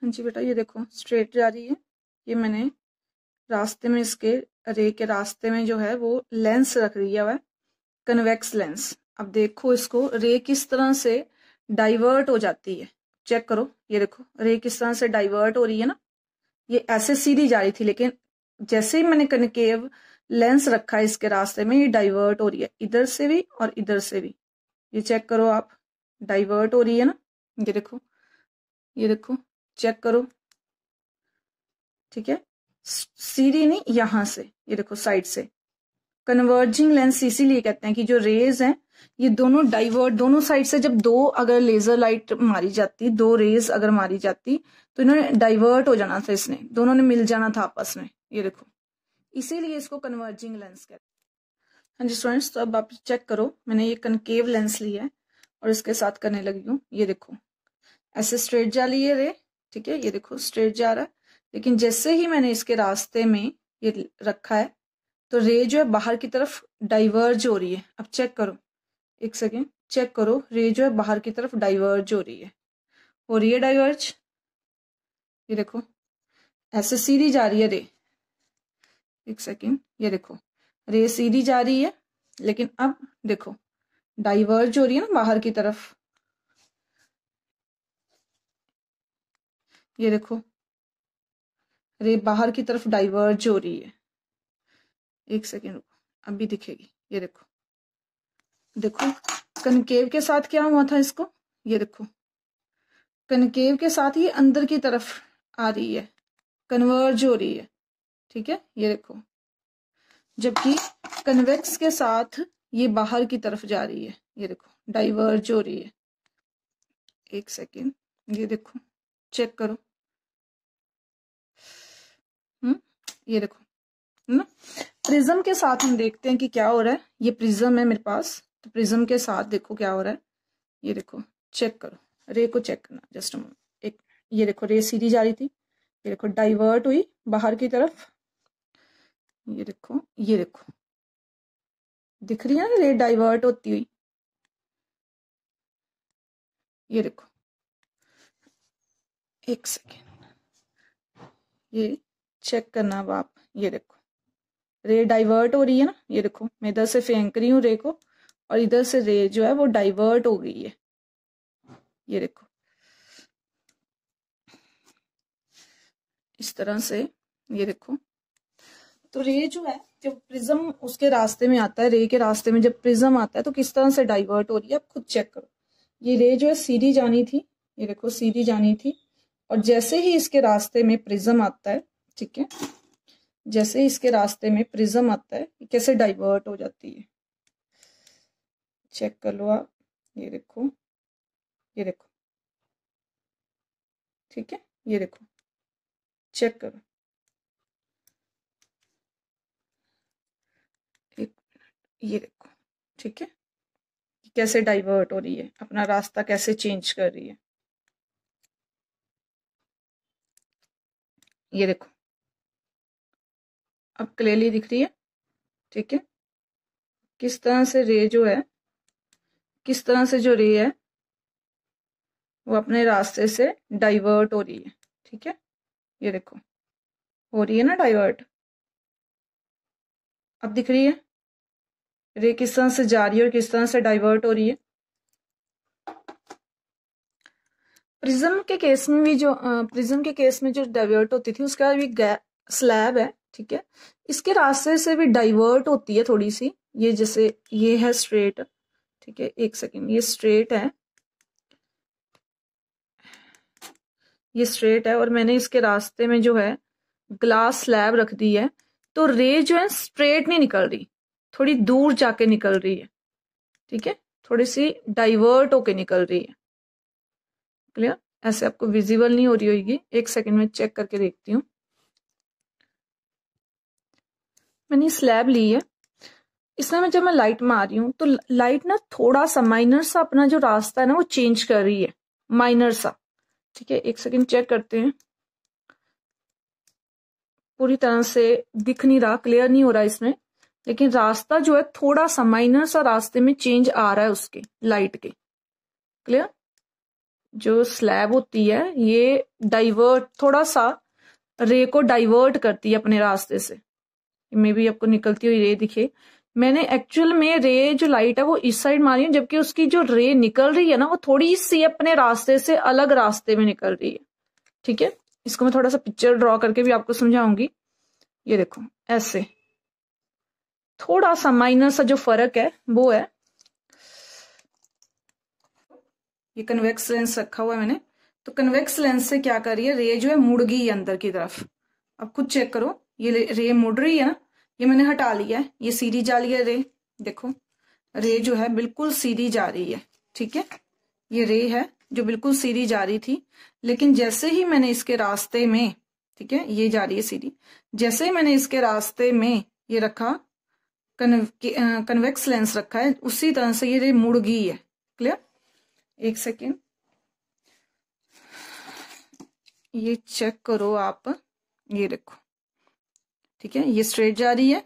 हाँ जी बेटा, ये देखो स्ट्रेट जा रही है। ये मैंने रास्ते में इसके रे के रास्ते में जो है वो लेंस रख दिया है, कन्वेक्स लेंस। अब देखो इसको रे किस तरह से डाइवर्ट हो जाती है, चेक करो। ये देखो रे किस तरह से डाइवर्ट हो रही है ना। ये ऐसे सीधी जा रही थी, लेकिन जैसे ही मैंने कनकेव लेंस रखा है इसके रास्ते में, ये डाइवर्ट हो रही है, इधर से भी और इधर से भी। ये चेक करो आप, डाइवर्ट हो रही है ना। ये देखो, ये देखो, चेक करो, ठीक है। सीधी नहीं, यहां से, ये देखो साइड से। कन्वर्जिंग लेंस इसीलिए कहते हैं कि जो रेज हैं ये दोनों डाइवर्ट, दोनों साइड से जब दो अगर लेजर लाइट मारी जाती, दो रेज अगर मारी जाती, तो इन्होंने डाइवर्ट हो जाना था, इसने दोनों ने मिल जाना था आपस में। ये देखो, इसीलिए इसको कन्वर्जिंग लेंस कहते हैं। हाँ जी स्टूडेंट्स, तो अब आप चेक करो, मैंने ये कनकेव लेंस लिया है और इसके साथ करने लगी हूँ। ये देखो ऐसे स्ट्रेट जा रही है रे, ठीक है। ये देखो स्ट्रेट जा रहा है, लेकिन जैसे ही मैंने इसके रास्ते में ये रखा है तो रे जो है बाहर की तरफ डाइवर्ज हो रही है। अब चेक करो, एक सेकेंड, चेक करो, रे जो है बाहर की तरफ डाइवर्ज हो रही है डाइवर्ज। ये देखो ऐसे सीधी जा रही है रे, एक सेकेंड, ये देखो रे सीधी जा रही है, लेकिन अब देखो डाइवर्ज हो रही है ना बाहर की तरफ। ये देखो रे बाहर की तरफ डाइवर्ज हो रही है। एक सेकेंड रुको, अभी दिखेगी। ये देखो, देखो कनकेव के साथ क्या हुआ था इसको। ये देखो कनकेव के साथ ये अंदर की तरफ आ रही है, कन्वर्ज हो रही है, ठीक है। ये देखो, जबकि कन्वेक्स के साथ ये बाहर की तरफ जा रही है। ये देखो डाइवर्ज हो रही है। एक सेकेंड, ये देखो, चेक करो। ये देखो ना, प्रिज्म के साथ हम देखते हैं कि क्या हो रहा है। ये प्रिज्म है मेरे पास, तो प्रिज्म के साथ देखो क्या हो रहा है। ये देखो, चेक करो, रे को चेक करना जस्ट एक। ये देखो रे सीधी जा रही थी, ये देखो डाइवर्ट हुई बाहर की तरफ। ये देखो, ये देखो दिख रही है ना रे डाइवर्ट होती हुई। ये देखो, एक सेकेंड, ये चेक करना अब आप। ये देखो रे डाइवर्ट हो रही है ना। ये देखो मैं इधर से फेंक रही हूँ रे को, और इधर से रे जो है वो डाइवर्ट हो गई है। ये देखो इस तरह से। ये देखो, तो रे जो है, जब प्रिज्म उसके रास्ते में आता है, रे के रास्ते में जब प्रिज्म आता है तो किस तरह से डाइवर्ट हो रही है आप खुद चेक करो। ये रे जो है सीधी जानी थी, ये देखो सीधी जानी थी, और जैसे ही इसके रास्ते में प्रिज्म आता है, ठीक है, जैसे ही इसके रास्ते में प्रिज्म आता है कैसे डाइवर्ट हो जाती है, चेक कर लो आप। ये देखो, ये देखो, ठीक है, ये देखो, चेक करो। ये देखो, ठीक है, कैसे डाइवर्ट हो रही है, अपना रास्ता कैसे चेंज कर रही है। ये देखो अब क्लियरली दिख रही है, ठीक है। किस तरह से रे जो है, किस तरह से जो रे है वो अपने रास्ते से डाइवर्ट हो रही है, ठीक है। ये देखो हो रही है ना डाइवर्ट, अब दिख रही है रे किस तरह से जा रही है और किस तरह से डाइवर्ट हो रही है। प्रिज्म के केस में भी जो प्रिज्म के केस में जो डाइवर्ट होती थी उसका भी स्लैब है, ठीक है, इसके रास्ते से भी डाइवर्ट होती है थोड़ी सी। ये जैसे ये है स्ट्रेट, ठीक है, एक सेकेंड, ये स्ट्रेट है, ये स्ट्रेट है, और मैंने इसके रास्ते में जो है ग्लास स्लैब रख दी है, तो रे जो है स्ट्रेट नहीं निकल रही, थोड़ी दूर जाके निकल रही है, ठीक है, थोड़ी सी डाइवर्ट होके निकल रही है। क्लियर, ऐसे आपको विजिबल नहीं हो रही होगी, एक सेकेंड में चेक करके देखती हूँ। मैंने स्लैब ली है, इसमें मैं जब मैं लाइट मार रही हूँ तो लाइट ना थोड़ा सा माइनर सा अपना जो रास्ता है ना वो चेंज कर रही है, माइनर सा, ठीक है। एक सेकेंड चेक करते हैं, पूरी तरह से दिख नहीं रहा, क्लियर नहीं हो रहा इसमें, लेकिन रास्ता जो है थोड़ा सा माइनर सा रास्ते में चेंज आ रहा है उसके लाइट के। क्लियर, जो स्लैब होती है ये डाइवर्ट, थोड़ा सा रे को डाइवर्ट करती है अपने रास्ते से। मे भी आपको निकलती हुई रे दिखे, मैंने एक्चुअल में रे जो लाइट है वो इस साइड मारी है, जबकि उसकी जो रे निकल रही है ना वो थोड़ी सी अपने रास्ते से अलग रास्ते में निकल रही है। ठीक है, इसको मैं थोड़ा सा पिक्चर ड्रॉ करके भी आपको समझाऊंगी। ये देखो ऐसे थोड़ा सा माइनर सा जो फर्क है वो है। ये कन्वेक्स लेंस रखा हुआ है मैंने, तो कन्वेक्स लेंस से क्या कर रही है, रे जो है मुड़ गई है अंदर की तरफ। अब खुद चेक करो, ये रे मुड़ रही है ना, ये मैंने हटा लिया है, ये सीधी जा रही है रे। देखो रे जो है बिल्कुल सीधी जा रही है। ठीक है, ये रे है जो बिल्कुल सीधी जा रही थी, लेकिन जैसे ही मैंने इसके रास्ते में, ठीक है ये जा रही है सीधी, जैसे ही मैंने इसके रास्ते में ये रखा, कन्वेक्स लेंस रखा है, उसी तरह से ये रे मुड़ गई है। क्लियर? एक सेकेंड, ये चेक करो आप, ये देखो ठीक है, ये स्ट्रेट जा रही है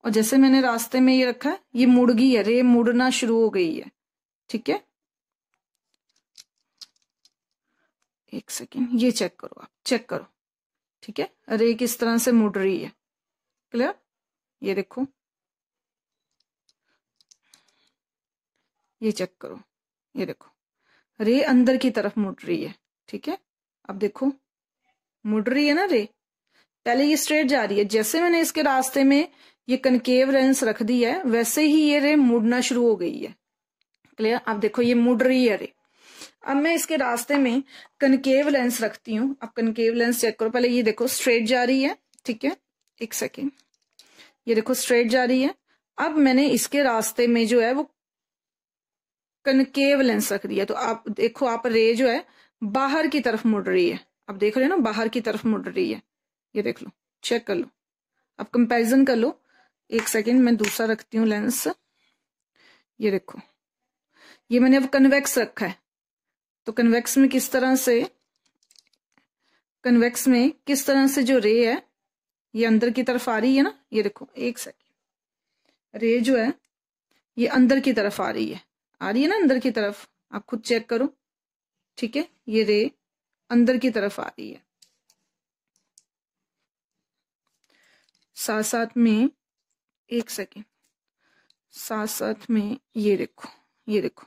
और जैसे मैंने रास्ते में ये रखा है ये मुड़ गई है, रे मुड़ना शुरू हो गई है। ठीक है, एक सेकेंड, ये चेक करो आप, चेक करो। ठीक है, रे किस तरह से मुड़ रही है। क्लियर? ये देखो, ये चेक करो, ये देखो रे अंदर की तरफ मुड़ रही है। ठीक है, अब देखो मुड़ रही है ना रे, पहले ये स्ट्रेट जा रही है, जैसे मैंने इसके रास्ते में ये कनकेव लेंस रख दी है वैसे ही ये रे मुड़ना शुरू हो गई है। क्लियर? अब देखो ये मुड़ रही है रे। अब मैं इसके रास्ते में कनकेव लेंस रखती हूँ। अब कनकेव लेंस चेक करो, पहले ये देखो स्ट्रेट जा रही है। ठीक है, एक सेकेंड, ये देखो स्ट्रेट जा रही है। अब मैंने इसके रास्ते में जो है वो कनकेव लेंस रख दिया, तो आप देखो आप रे जो है बाहर की तरफ मुड़ रही है। अब देख रहे हो ना, बाहर की तरफ मुड़ रही है। ये देख लो, चेक कर लो, अब कंपैरिजन कर लो। एक सेकेंड, मैं दूसरा रखती हूँ लेंस। ये देखो, ये मैंने अब कन्वेक्स रखा है, तो कन्वेक्स में किस तरह से, कन्वेक्स में किस तरह से जो रे है ये अंदर की तरफ आ रही है ना। ये देखो एक सेकेंड, रे जो है ये अंदर की तरफ आ रही है, आ रही है ना अंदर की तरफ, आप खुद चेक करो। ठीक है, ये रे अंदर की तरफ आ रही है। साथ साथ में, एक सेकेंड, साथ साथ में ये देखो, ये देखो,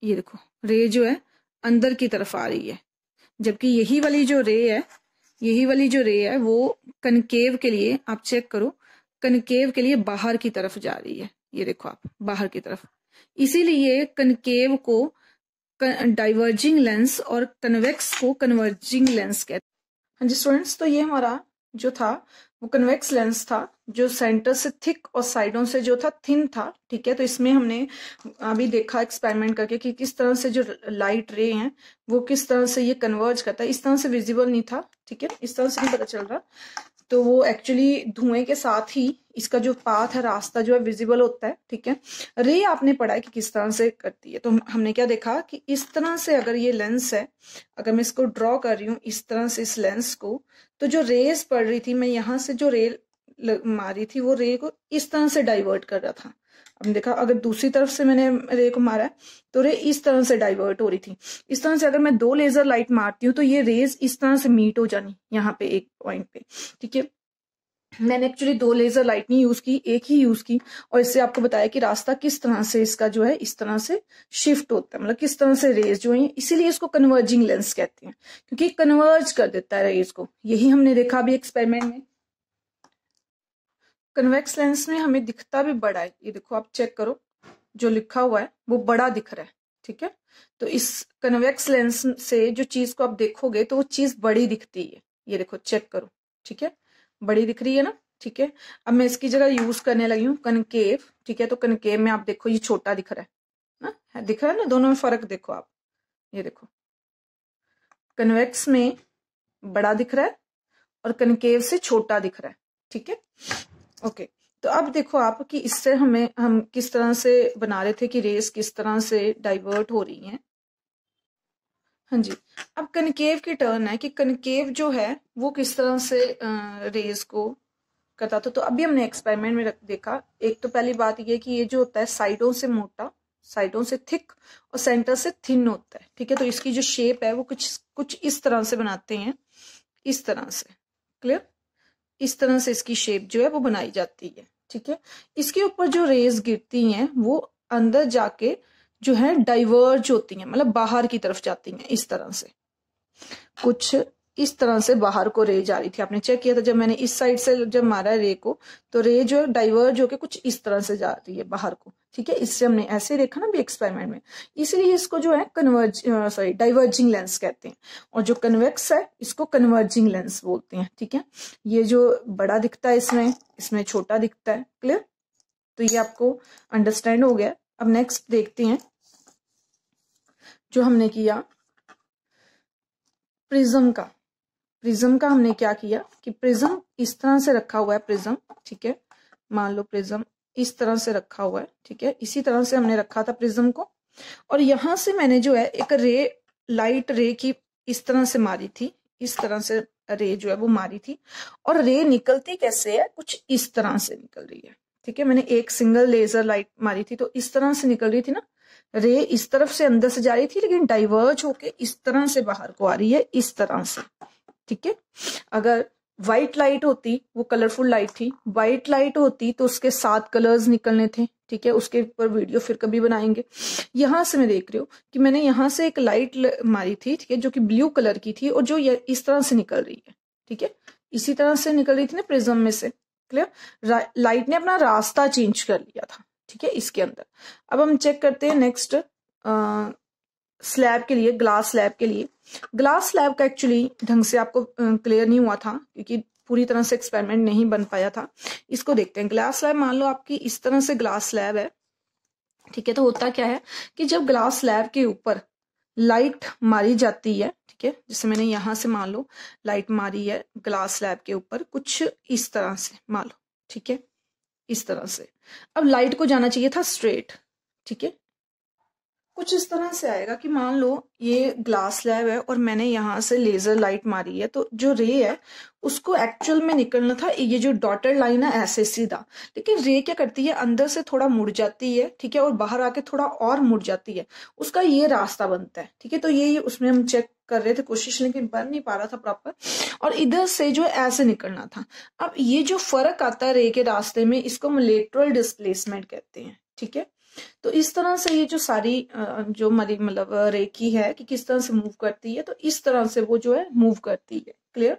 ये देखो रे जो है अंदर की तरफ आ रही है, जबकि यही वाली जो रे है, यही वाली जो रे है वो कनकेव के लिए, आप चेक करो, कनकेव के लिए बाहर की तरफ जा रही है। ये देखो आप, बाहर की तरफ। इसीलिए कनकेव को डाइवर्जिंग लेंस और कन्वेक्स को कन्वर्जिंग लेंस कहते हैं। हाँ जी स्टूडेंट्स, तो ये हमारा जो था वो कन्वेक्स लेंस था, जो सेंटर से थिक और साइडों से जो था थिन था। ठीक है, तो इसमें हमने अभी देखा एक्सपेरिमेंट करके कि किस तरह से जो लाइट रे हैं वो किस तरह से ये कन्वर्ज करता है। इस तरह से विजिबल नहीं था, ठीक है, इस तरह से नहीं पता चल रहा, तो वो एक्चुअली धुएं के साथ ही इसका जो पाथ है, रास्ता जो है विजिबल होता है। ठीक है, रे आपने पढ़ा है कि किस तरह से करती है, तो हमने क्या देखा कि इस तरह से अगर ये लेंस है, अगर मैं इसको ड्रॉ कर रही हूँ इस तरह से इस लेंस को, तो जो रेज पड़ रही थी, मैं यहाँ से जो रे मारी थी वो रे को इस तरह से डाइवर्ट कर रहा था। हमने देखा अगर दूसरी तरफ से मैंने रे को मारा तो रे इस तरह से डाइवर्ट हो रही थी। इस तरह से अगर मैं 2 लेजर लाइट मारती हूँ तो ये रेज इस तरह से मीट हो जानी यहाँ पे एक पॉइंट पे। ठीक है, मैंने एक्चुअली 2 लेजर लाइट नहीं यूज की, एक ही यूज की, और इससे आपको बताया कि रास्ता किस तरह से इसका जो है इस तरह से शिफ्ट होता है, मतलब किस तरह से रेज जो है, इसीलिए इसको कन्वर्जिंग लेंस कहते हैं, क्योंकि कन्वर्ज कर देता है रेज को। यही हमने देखा अभी एक्सपेरिमेंट में। कन्वेक्स लेंस में हमें दिखता भी बड़ा है, ये देखो आप चेक करो, जो लिखा हुआ है वो बड़ा दिख रहा है। ठीक है, तो इस कन्वेक्स लेंस से जो चीज को आप देखोगे तो वो चीज बड़ी दिखती है। ये देखो चेक करो, ठीक है, बड़ी दिख रही है ना। ठीक है, अब मैं इसकी जगह यूज करने लगी हूँ कनकेव। ठीक है, तो कनकेव में आप देखो ये छोटा दिख रहा है ना, दिख रहा है ना, दोनों में फर्क देखो आप। ये देखो कन्वेक्स में बड़ा दिख रहा है और कनकेव से छोटा दिख रहा है। ठीक है, ओके, तो अब देखो आप कि इससे हम किस तरह से बना रहे थे कि रेस किस तरह से डाइवर्ट हो रही हैं। हाँ जी, अब कनकेव की टर्न है कि कनकेव जो है वो किस तरह से रेस को करता था। तो अभी हमने एक्सपेरिमेंट में देखा, एक तो पहली बात ये कि ये जो होता है साइडों से मोटा, साइडों से थिक और सेंटर से थिन होता है, ठीक है। तो इसकी जो शेप है वो कुछ इस तरह से बनाते हैं, इस तरह से, क्लियर, इस तरह से इसकी शेप जो है वो बनाई जाती है, ठीक है। इसके ऊपर जो रेज गिरती हैं वो अंदर जाके जो है डाइवर्ज होती हैं, मतलब बाहर की तरफ जाती हैं, इस तरह से, कुछ इस तरह से बाहर को रे जा रही थी। आपने चेक किया था जब मैंने इस साइड से जब मारा रे को, तो रे जो है डाइवर्ज होके कुछ इस तरह से जा रही है बाहर को, ठीक है। इससे हमने ऐसे देखा ना भी एक्सपेरिमेंट में, इसलिए इसको जो है डाइवर्जिंग लेंस कहते हैं। और जो कन्वेक्स है इसको कन्वर्जिंग लेंस बोलते हैं, ठीक है। ये जो बड़ा दिखता है इसमें छोटा दिखता है, क्लियर। तो ये आपको अंडरस्टैंड हो गया। अब नेक्स्ट देखते हैं जो हमने किया प्रिज्म का हमने क्या किया कि प्रिज्म इस तरह से रखा हुआ है, प्रिज्म, ठीक है। मान लो प्रिज्म इस तरह से रखा हुआ है, ठीक है। इसी तरह से हमने रखा था प्रिज्म को, और यहां से मैंने जो है एक लाइट रे की इस तरह से मारी थी, इस तरह से रे जो है वो मारी थी। और रे निकलती कैसे है, कुछ इस तरह से निकल रही है, ठीक है। मैंने एक सिंगल लेजर लाइट मारी थी तो इस तरह से निकल रही थी ना, रे इस तरफ से अंदर से जा रही थी लेकिन डाइवर्ज होके इस तरह से बाहर को आ रही है, इस तरह से, ठीक है। अगर व्हाइट लाइट होती, वो कलरफुल लाइट थी, व्हाइट लाइट होती तो उसके 7 कलर्स निकलने थे, ठीक है। उसके ऊपर वीडियो फिर कभी बनाएंगे। यहां से मैं देख रही हूँ कि मैंने यहां से एक लाइट मारी थी, ठीक है, जो कि ब्लू कलर की थी और जो इस तरह से निकल रही है, ठीक है। इसी तरह से निकल रही थी ना प्रिज्म में से, क्लियर। लाइट ने अपना रास्ता चेंज कर लिया था, ठीक है, इसके अंदर। अब हम चेक करते हैं नेक्स्ट स्लैब के लिए, ग्लास स्लैब के लिए। ग्लास स्लैब का एक्चुअली ढंग से आपको क्लियर नहीं हुआ था क्योंकि पूरी तरह से एक्सपेरिमेंट नहीं बन पाया था। इसको देखते हैं। ग्लास स्लैब मान लो आपकी इस तरह से ग्लास स्लैब है, ठीक है। तो होता क्या है कि जब ग्लास स्लैब के ऊपर लाइट मारी जाती है, ठीक है, जैसे मैंने यहां से मान लो लाइट मारी है ग्लास स्लैब के ऊपर कुछ इस तरह से मान लो, ठीक है, इस तरह से। अब लाइट को जाना चाहिए था स्ट्रेट, ठीक है। कुछ इस तरह से आएगा कि मान लो ये ग्लास स्लैब है और मैंने यहां से लेजर लाइट मारी है, तो जो रे है उसको एक्चुअल में निकलना था ये जो डॉटेड लाइन है ऐसे सीधा, लेकिन रे क्या करती है अंदर से थोड़ा मुड़ जाती है, ठीक है, और बाहर आके थोड़ा और मुड़ जाती है, उसका ये रास्ता बनता है, ठीक है। तो ये उसमें हम चेक कर रहे थे कोशिश, लेकिन बन नहीं पा रहा था प्रॉपर, और इधर से जो ऐसे निकलना था। अब ये जो फर्क आता है रे के रास्ते में, इसको हम लेटरल डिस्प्लेसमेंट कहते हैं, ठीक है। तो इस तरह से ये जो सारी जो हमारी मतलब रेखी है कि किस तरह से मूव करती है, तो इस तरह से वो जो है मूव करती है, क्लियर।